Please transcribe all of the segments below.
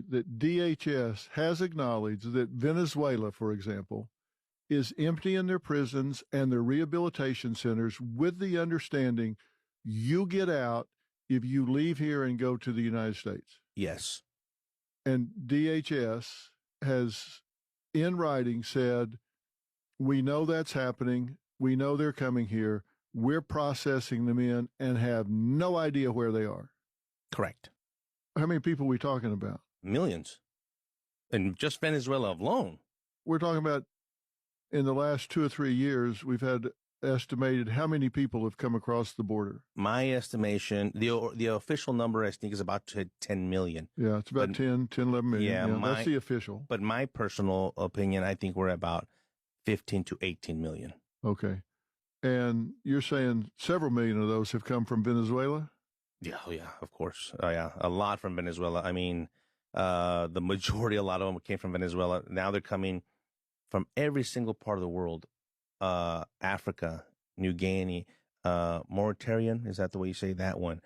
that DHS has acknowledged that Venezuela, for example, is emptying their prisons and their rehabilitation centers with the understanding you get out if you leave here and go to the United States. Yes. And DHS has, in writing, said, we know that's happening. We know they're coming here. We're processing them in and have no idea where they are. Correct. How many people are we talking about? Millions. And just Venezuela alone. We're talking about in the last 2 or 3 years, we've had estimated how many people have come across the border. My estimation, the official number, I think, is about 10 million. Yeah, it's about 10, 11 million. Yeah, that's the official. But my personal opinion, I think we're about 15 to 18 million. Okay. And you're saying several million of those have come from Venezuela? Yeah, of course. Yeah, a lot from Venezuela. I mean, the majority, a lot of them came from Venezuela. Now they're coming from every single part of the world. Africa, New Guinea, Mauritania, is that the way you say that one?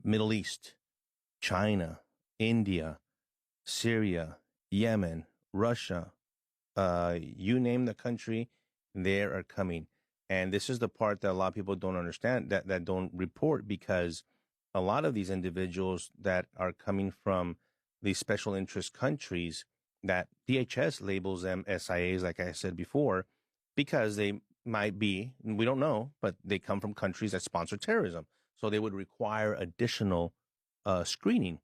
Middle East, China, India, Syria, Yemen, Russia, you name the country, they are coming. And this is the part that a lot of people don't understand, that don't report, because a lot of these individuals that are coming from these special interest countries, that DHS labels them SIAs, like I said before, because they might be, we don't know, but they come from countries that sponsor terrorism. So they would require additional screening.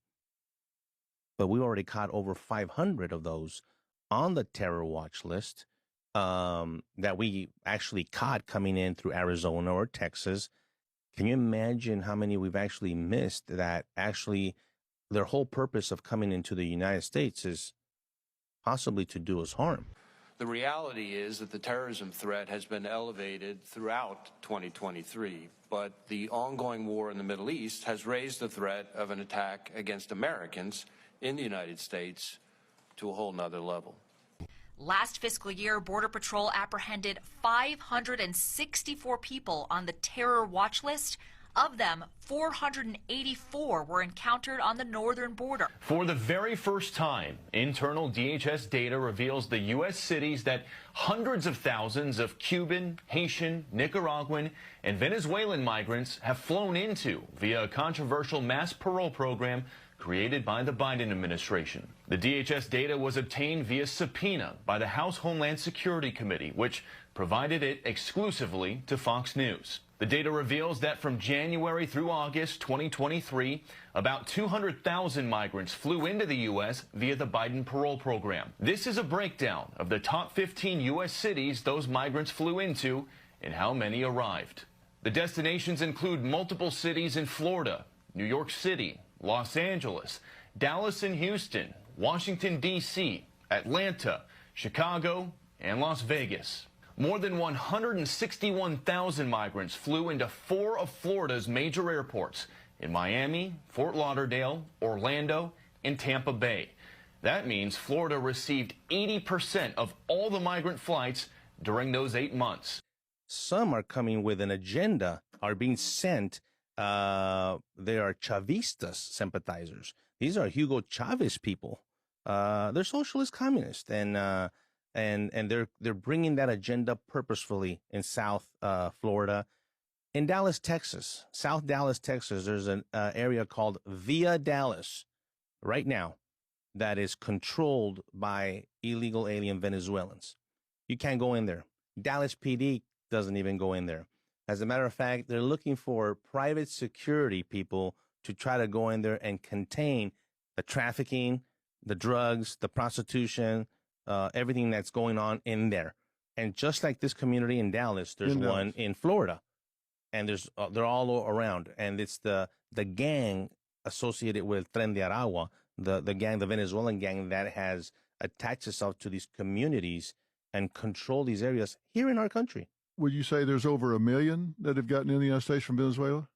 But we already caught over 500 of those on the terror watch list that we actually caught coming in through Arizona or Texas. Can you imagine how many we've actually missed that actually their whole purpose of coming into the United States is possibly to do us harm? The reality is that the terrorism threat has been elevated throughout 2023, but the ongoing war in the Middle East has raised the threat of an attack against Americans in the United States to a whole nother level. Last fiscal year, Border Patrol apprehended 564 people on the terror watch list. Of them, 484 were encountered on the northern border. For the very first time, internal DHS data reveals the U.S. cities that hundreds of thousands of Cuban, Haitian, Nicaraguan, and Venezuelan migrants have flown into via a controversial mass parole program created by the Biden administration. The DHS data was obtained via subpoena by the House Homeland Security Committee, which provided it exclusively to Fox News. The data reveals that from January through August 2023, about 200,000 migrants flew into the U.S. via the Biden parole program. This is a breakdown of the top 15 U.S. cities those migrants flew into and how many arrived. The destinations include multiple cities in Florida, New York City, Los Angeles, Dallas and Houston, Washington, D.C., Atlanta, Chicago, and Las Vegas. More than 161,000 migrants flew into 4 of Florida's major airports in Miami, Fort Lauderdale, Orlando, and Tampa Bay. That means Florida received 80% of all the migrant flights during those 8 months. Some are coming with an agenda, are being sent. They are Chavistas sympathizers. These are Hugo Chavez people. They're socialist communists, and they're bringing that agenda purposefully in South Florida. In Dallas, Texas, South Dallas, Texas, there's an area called Via Dallas right now that is controlled by illegal alien Venezuelans. You can't go in there. Dallas PD doesn't even go in there. As a matter of fact, they're looking for private security people to try to go in there and contain the trafficking, the drugs, the prostitution, everything that's going on in there. And just like this community in Dallas, there's one in Florida, and they're all around. And it's the gang associated with Tren de Aragua, the gang, the Venezuelan gang that has attached itself to these communities and control these areas here in our country. Would you say there's over 1 million that have gotten in the United States from Venezuela?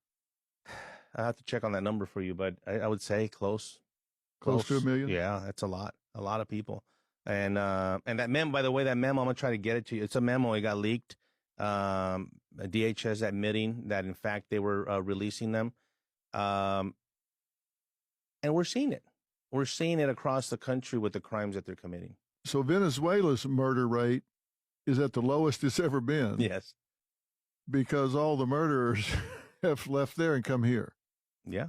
I have to check on that number for you, but I would say close. Close to 1 million? Yeah, that's a lot of people. And that memo, by the way, that memo, I'm going to try to get it to you. It's a memo. It got leaked. DHS admitting that, in fact, they were releasing them. And we're seeing it. We're seeing it across the country with the crimes that they're committing. So Venezuela's murder rate is at the lowest it's ever been. Yes. Because all the murderers have left there and come here. Yeah.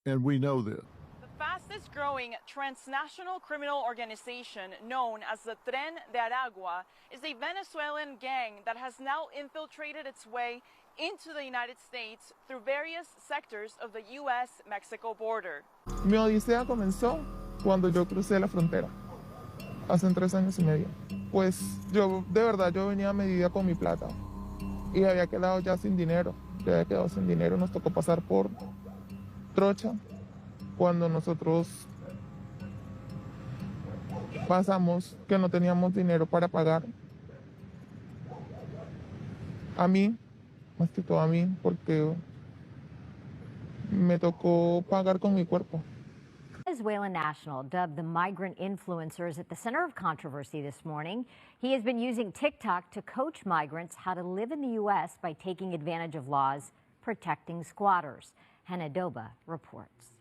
And we know this. The fastest growing transnational criminal organization known as the Tren de Aragua is a Venezuelan gang that has now infiltrated its way into the United States through various sectors of the U.S.-Mexico border. Mi odisea comenzó cuando yo crucé la frontera, hace 3 años y medio. Pues yo, de verdad, yo venía a medida con mi plata y había quedado ya sin dinero. Ya había quedado sin dinero, nos tocó pasar por trocha. Cuando nosotros pasamos que no teníamos dinero para pagar, a mí, más que todo a mí, porque me tocó pagar con mi cuerpo. Venezuelan national dubbed the migrant influencers at the center of controversy this morning. He has been using TikTok to coach migrants how to live in the U.S. by taking advantage of laws protecting squatters. Hannah Doba reports.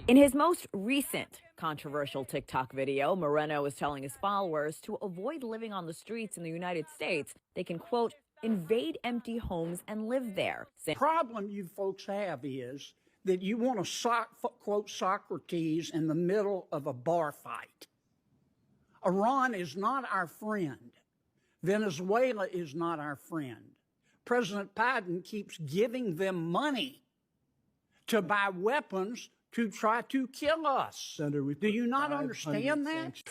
In his most recent controversial TikTok video, Moreno is telling his followers to avoid living on the streets in the United States. They can, quote, invade empty homes and live there. The problem you folks have is that you want to quote Socrates in the middle of a bar fight. Iran is not our friend. Venezuela is not our friend. President Biden keeps giving them money to buy weapons to try to kill us. Senator, do you not understand that?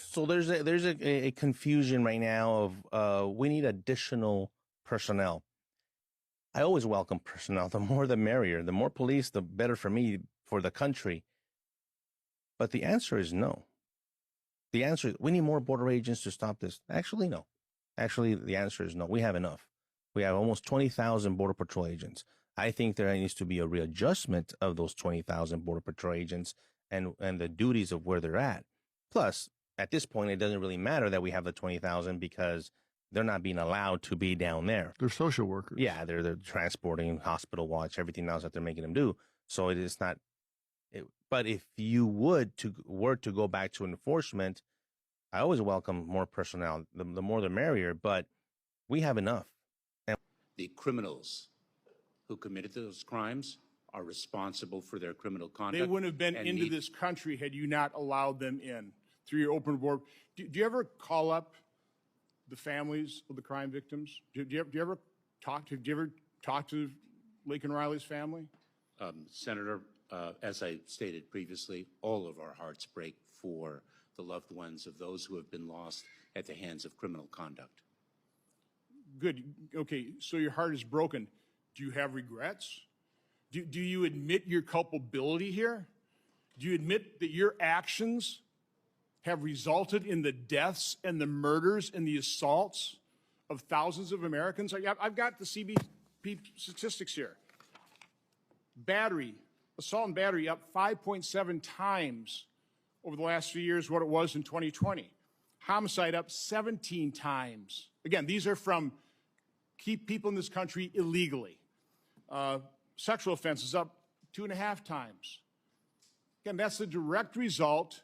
So there's a confusion right now of we need additional personnel. I always welcome personnel. The more the merrier. The more police, the better for me, for the country. But the answer is no. The answer is we need more border agents to stop this. Actually, no. Actually, the answer is no. We have enough. We have almost 20,000 Border Patrol agents. I think there needs to be a readjustment of those 20,000 Border Patrol agents and the duties of where they're at. Plus, at this point, it doesn't really matter that we have the 20,000 because they're not being allowed to be down there. They're social workers. Yeah, they're transporting, hospital watch, everything else that they're making them do. So it is not. But if you were to go back to enforcement, I always welcome more personnel. The more the merrier. But we have enough. The criminals who committed those crimes are responsible for their criminal conduct. They wouldn't have been into this country had you not allowed them in through your open border. Do you ever call up the families of the crime victims? Do you ever talk to Laken Riley's family? Senator, as I stated previously, all of our hearts break for the loved ones of those who have been lost at the hands of criminal conduct. Good. Okay, so your heart is broken. Do you have regrets? Do you admit your culpability here? Do you admit that your actions have resulted in the deaths and the murders and the assaults of thousands of Americans? I've got the CBP statistics here. Assault and battery up 5.7 times over the last few years what it was in 2020. Homicide up 17 times. Again, these are from keep people in this country illegally. Sexual offenses up 2.5 times. Again, that's the direct result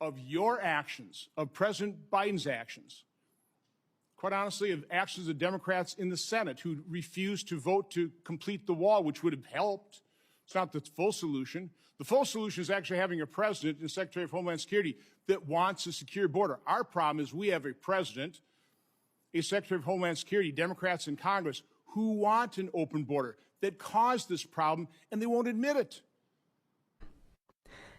of your actions, of President Biden's actions. Quite honestly, of actions of Democrats in the Senate who refused to vote to complete the wall, which would have helped. It's not the full solution. The full solution is actually having a president and Secretary of Homeland Security that wants a secure border. Our problem is we have a president, a Secretary of Homeland Security, Democrats in Congress, who want an open border that caused this problem, and they won't admit it.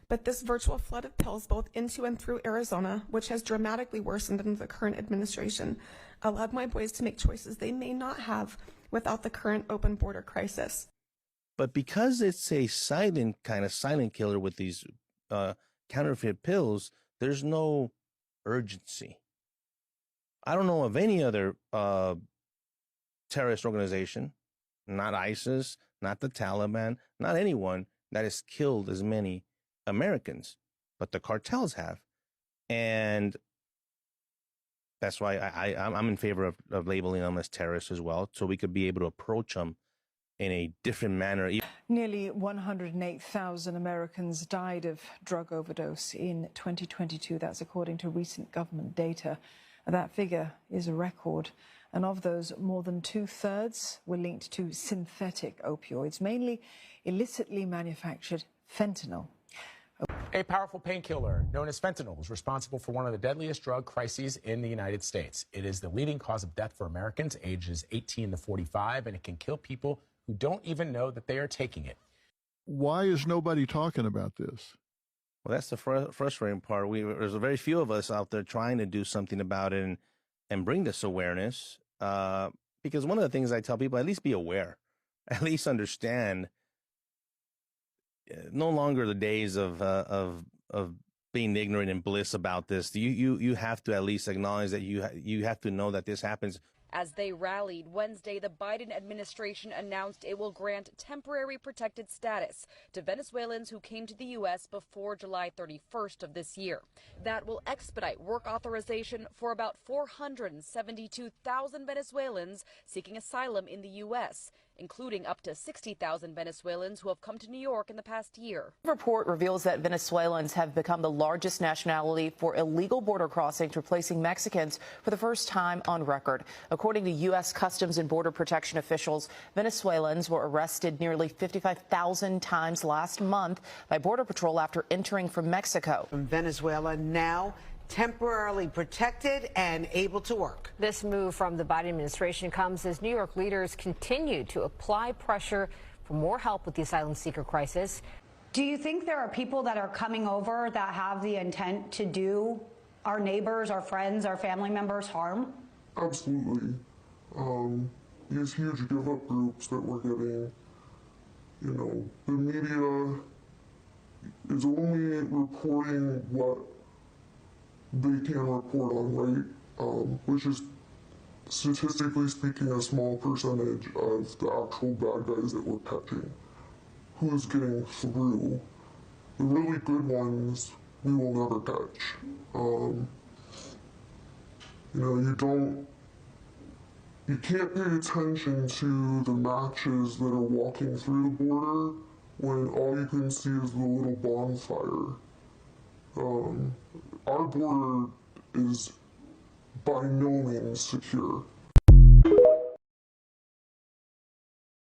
But this virtual flood of pills both into and through Arizona, which has dramatically worsened under the current administration, allowed my boys to make choices they may not have without the current open border crisis. But because it's a silent killer with these counterfeit pills, there's no urgency. I don't know of any other terrorist organization, not ISIS, not the Taliban, not anyone that has killed as many Americans, but the cartels have. And that's why I'm in favor of labeling them as terrorists as well, so we could be able to approach them in a different manner. Nearly 108,000 Americans died of drug overdose in 2022. That's according to recent government data. That figure is a record. And of those, more than 2/3 were linked to synthetic opioids, mainly illicitly manufactured fentanyl. A powerful painkiller known as fentanyl is responsible for one of the deadliest drug crises in the United States. It is the leading cause of death for Americans ages 18 to 45, and it can kill people who don't even know that they are taking it. Why is nobody talking about this? Well, that's the frustrating part. There's very few of us out there trying to do something about it and bring this awareness. Because one of the things I tell people, at least be aware, at least understand. No longer the days of being ignorant and bliss about this. You have to at least acknowledge that you have to know that this happens. As they rallied Wednesday, the Biden administration announced it will grant temporary protected status to Venezuelans who came to the U.S. before July 31st of this year. That will expedite work authorization for about 472,000 Venezuelans seeking asylum in the U.S., including up to 60,000 Venezuelans who have come to New York in the past year. The report reveals that Venezuelans have become the largest nationality for illegal border crossings, replacing Mexicans for the first time on record. According to U.S. Customs and Border Protection officials, Venezuelans were arrested nearly 55,000 times last month by Border Patrol after entering from Mexico. From Venezuela now temporarily protected and able to work. This move from the Biden administration comes as New York leaders continue to apply pressure for more help with the asylum seeker crisis. Do you think there are people that are coming over that have the intent to do our neighbors, our friends, our family members harm? Absolutely. These huge give-up groups that we're getting, the media is only reporting what they can report on, right? Which is, statistically speaking, a small percentage of the actual bad guys that we're catching. Who's getting through? The really good ones, we will never catch. You can't pay attention to the matches that are walking through the border when all you can see is the little bonfire. Our border is by no means secure.